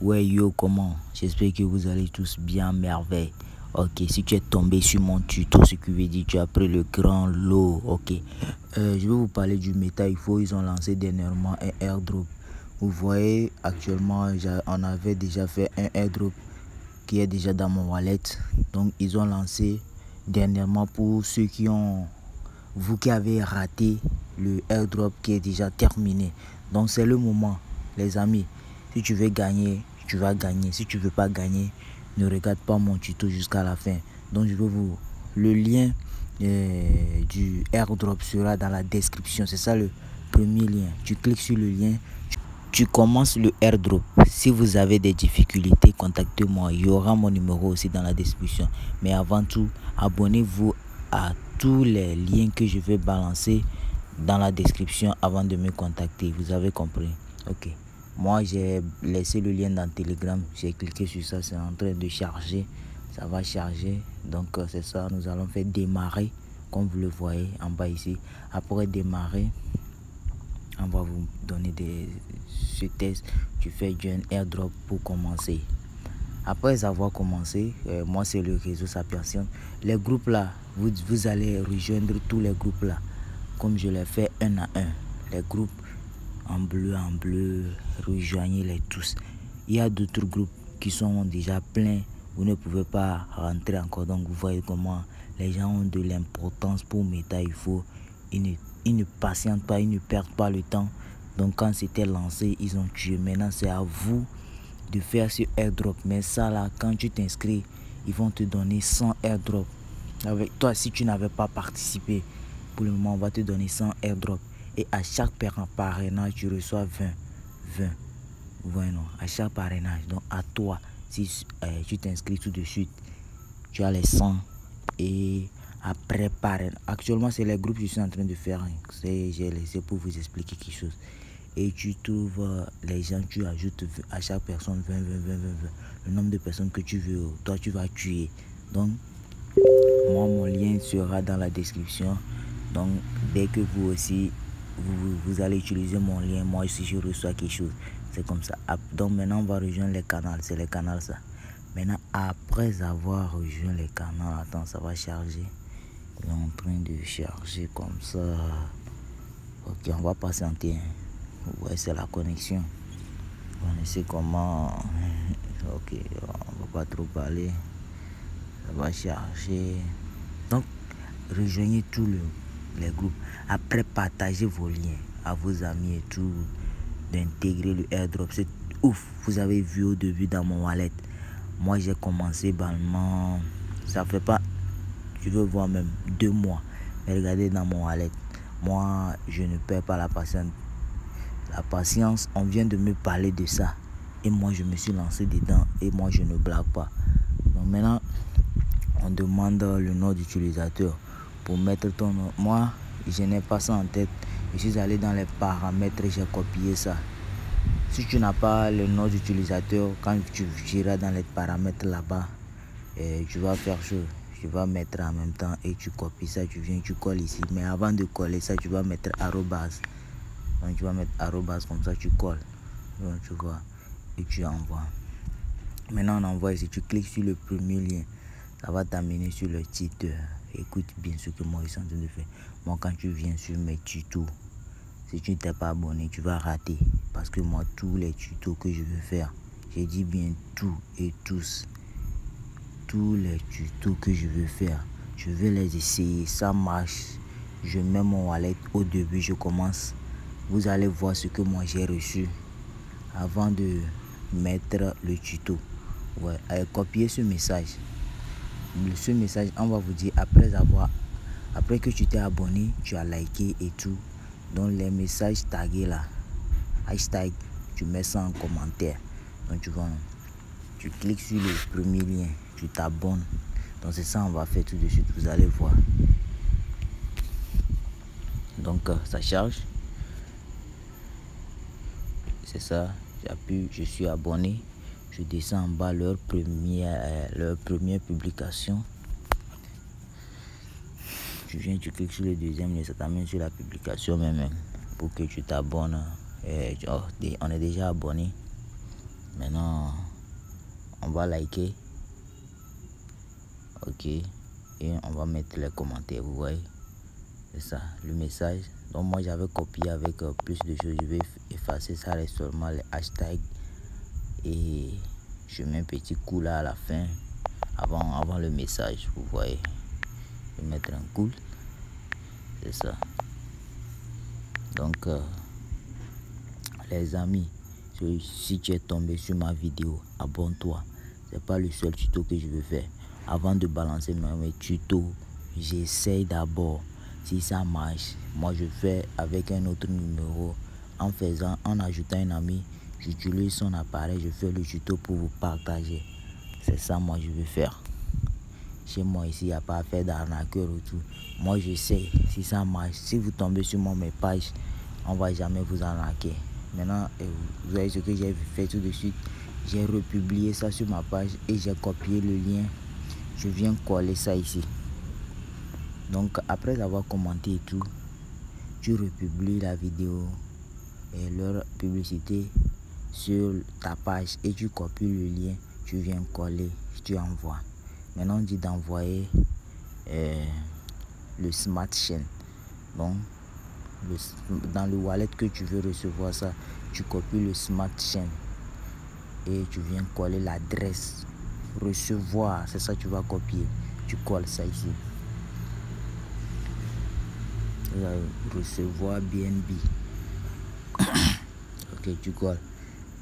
Ouais yo, comment? J'espère que vous allez tous bien, merveille. Ok, si tu es tombé sur mon tuto, ce qui veut dire que tu as pris le grand lot. Ok, je vais vous parler du MetaIFO. Ils ont lancé dernièrement un airdrop. Vous voyez, actuellement, on avait déjà fait un airdrop qui est déjà dans mon wallet. Donc, ils ont lancé dernièrement pour ceux qui ont, vous qui avez raté le airdrop qui est déjà terminé. Donc, c'est le moment, les amis. Si tu veux gagner, tu vas gagner. Si tu veux pas gagner, ne regarde pas mon tuto jusqu'à la fin. Donc, je vais vous... Le lien du airdrop sera dans la description. C'est ça le premier lien. Tu cliques sur le lien. Tu commences le airdrop. Si vous avez des difficultés, contactez-moi. Il y aura mon numéro aussi dans la description. Mais avant tout, abonnez-vous à tous les liens que je vais balancer dans la description avant de me contacter. Vous avez compris? Ok. Moi, j'ai laissé le lien dans Telegram. J'ai cliqué sur ça. C'est en train de charger. Ça va charger. Donc, c'est ça. Nous allons faire démarrer. Comme vous le voyez en bas ici. Après démarrer, on va vous donner ce test. Tu fais un airdrop pour commencer. Après avoir commencé, moi c'est le réseau Sapiens. Les groupes là, vous allez rejoindre tous les groupes là. Comme je l'ai fait un à un. Les groupes en bleu, rejoignez-les tous. Il y a d'autres groupes qui sont déjà pleins. Vous ne pouvez pas rentrer encore. Donc vous voyez comment les gens ont de l'importance pour MetaIFO. Ils ne patientent pas, ils ne perdent pas le temps. Donc quand c'était lancé, ils ont tué. Maintenant c'est à vous de faire ce airdrop. Mais ça là, quand tu t'inscris, ils vont te donner 100 airdrop. Avec toi, si tu n'avais pas participé, pour le moment on va te donner 100 airdrop. Et à chaque parrainage, tu reçois 20. Voilà, à chaque parrainage. Donc à toi, si tu t'inscris tout de suite, tu as les 100. Et après parrainage, actuellement c'est les groupes que je suis en train de faire. J'ai laissé pour vous expliquer quelque chose. Et tu trouves les gens, tu ajoutes à chaque personne 20. Le nombre de personnes que tu veux, toi tu vas tuer. Donc moi mon lien sera dans la description. Donc dès que vous aussi vous allez utiliser mon lien, moi aussi je reçois quelque chose. C'est comme ça. Donc maintenant on va rejoindre les canaux. C'est les canaux ça. Maintenant après avoir rejoint les canaux, attends, ça va charger. Il est en train de charger comme ça. Ok, on va patienter. Ouais, c'est la connexion. On sait comment. Ok, on va pas trop parler. Ça va charger. Donc rejoignez tous les groupes. Après partagez vos liens à vos amis et tout. D'intégrer le airdrop. C'est ouf. Vous avez vu au début dans mon wallet. Moi j'ai commencé bannement. Ça fait pas, je veux voir même 2 mois. Mais regardez dans mon wallet. Moi je ne perds pas la patience. La patience, on vient de me parler de ça. Et moi je me suis lancé dedans. Et moi je ne blague pas. Donc maintenant on demande le nom d'utilisateur pour mettre ton nom. Moi je n'ai pas ça en tête. Je suis allé dans les paramètres et j'ai copié ça. Si tu n'as pas le nom d'utilisateur, quand tu iras dans les paramètres là-bas, tu vas faire chose. Tu vas mettre en même temps et tu copies ça, tu viens, tu colles ici. Mais avant de coller ça, tu vas mettre arrobase. Donc tu vas mettre arrobase comme ça, tu colles. Donc tu vois, et tu envoies. Maintenant on envoie ici, tu cliques sur le premier lien. Ça va t'amener sur le titre. Écoute bien ce que moi je suis en train de faire. Moi quand tu viens sur mes tutos, si tu ne t'es pas abonné, tu vas rater. Parce que moi, tous les tutos que je veux faire, j'ai dit bien tout et tous. Tous les tutos que je veux faire, je vais les essayer. Ça marche. Je mets mon wallet au début, je commence. Vous allez voir ce que moi j'ai reçu avant de mettre le tuto. Ouais, copier ce message. Ce message, on va vous dire après que tu t'es abonné, tu as liké et tout. Donc les messages tagués là, hashtag, tu mets ça en commentaire. Donc tu vois, tu cliques sur le premier lien, tu t'abonnes. Donc c'est ça on va faire tout de suite, vous allez voir. Donc ça charge. C'est ça, j'appuie, je suis abonné. Je descends en bas leur première publication. Tu viens, tu cliques sur le deuxième lien, ça t'amène sur la publication même pour que tu t'abonnes. On est déjà abonné. Maintenant, on va liker. Ok, et on va mettre les commentaires, vous voyez. C'est ça, le message. Donc moi j'avais copié avec plus de choses. Je vais effacer ça, reste seulement les hashtags. Et je mets un petit coup là à la fin, avant le message, vous voyez. Je vais mettre un cool. C'est ça. Donc les amis, si tu es tombé sur ma vidéo, abonne-toi. C'est pas le seul tuto que je veux faire. Avant de balancer mes tutos, j'essaye d'abord. Si ça marche, moi je fais avec un autre numéro. En ajoutant un ami, j'utilise son appareil, je fais le tuto pour vous partager. C'est ça moi je veux faire. Chez moi ici, il n'y a pas à faire d'arnaqueur ou tout. Moi je sais, si ça marche, si vous tombez sur mes pages, on va jamais vous arnaquer. Maintenant, vous voyez ce que j'ai fait tout de suite. J'ai republié ça sur ma page et j'ai copié le lien. Je viens coller ça ici. Donc après avoir commenté et tout, tu republies la vidéo et leur publicité sur ta page et tu copies le lien, tu viens coller, tu envoies. Maintenant on dit d'envoyer le Smart Chain. Donc dans le wallet que tu veux recevoir ça, tu copies le Smart Chain et tu viens coller l'adresse recevoir, c'est ça que tu vas copier, tu colles ça ici. Recevoir BNB. Ok, tu colles.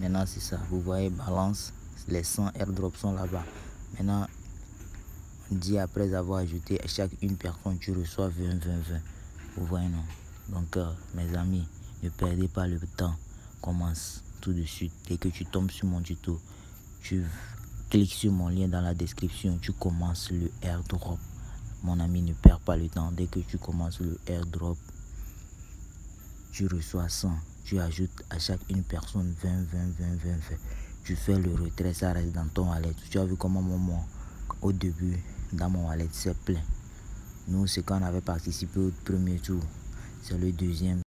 Maintenant c'est ça, vous voyez, balance, les 100 airdrops sont là-bas. Maintenant on dit après avoir ajouté à chaque une personne, tu reçois 20. Vous voyez, non? Donc mes amis, ne perdez pas le temps, commence tout de suite. Dès que tu tombes sur mon tuto, tu cliques sur mon lien dans la description, tu commences le airdrop. Mon ami, ne perds pas le temps. Dès que tu commences le airdrop, tu reçois 100. Tu ajoutes à chaque une personne 20. Tu fais le retrait, ça reste dans ton wallet. Tu as vu comment au début, dans mon wallet, c'est plein. Nous, c'est quand on avait participé au premier tour. C'est le deuxième.